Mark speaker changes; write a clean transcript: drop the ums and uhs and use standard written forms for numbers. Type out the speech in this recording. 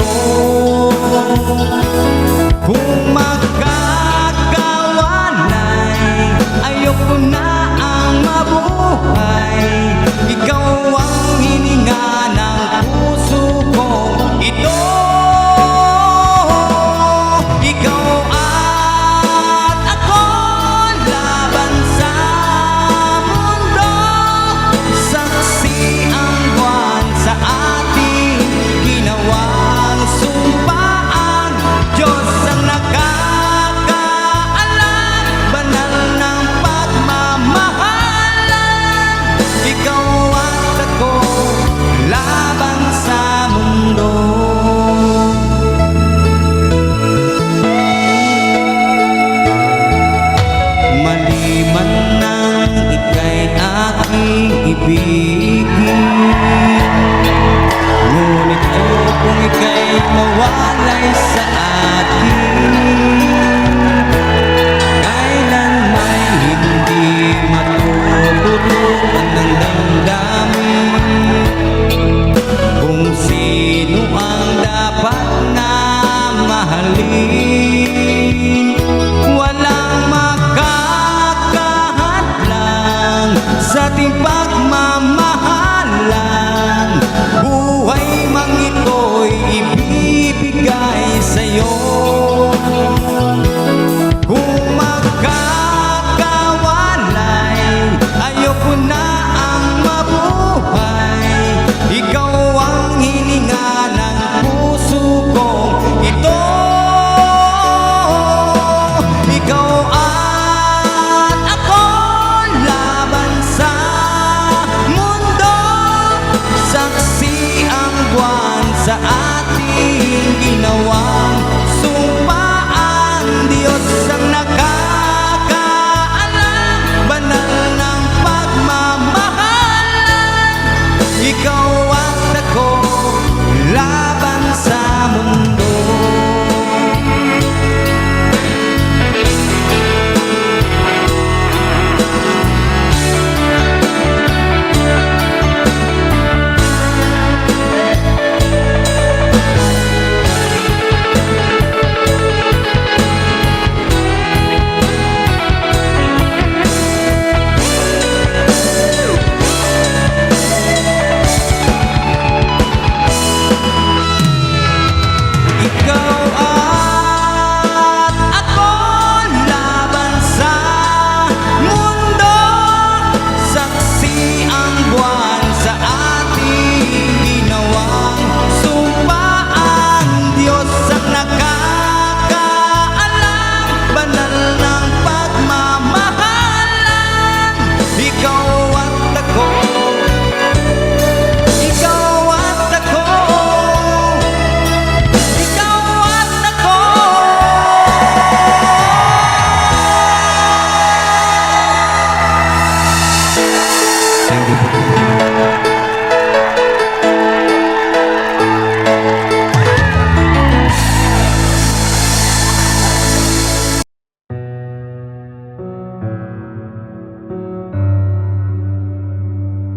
Speaker 1: sa'yo. Kung magkakawalay, ayoko na ang mabuhay. Ikaw ang hininga ng puso ko. Ito, ikaw at ako, laban sa mundo. Saksi ang buwan sa ating ginawang sumpaan. Diyos ang nakakaalam, banal ng pagmamahalan. Ikaw at ako, laban sa mundo. Maliban nang ika'y aking ibigin, ngunit ayokong ika'y mawalay sa akin. Kailan may hindi matutulungan ng damdamin, kung sino ang dapat na mahalin. Walang makakahadlang sa ating pagmamahalan. Buhay mang ito'y ibibigay sa'yo.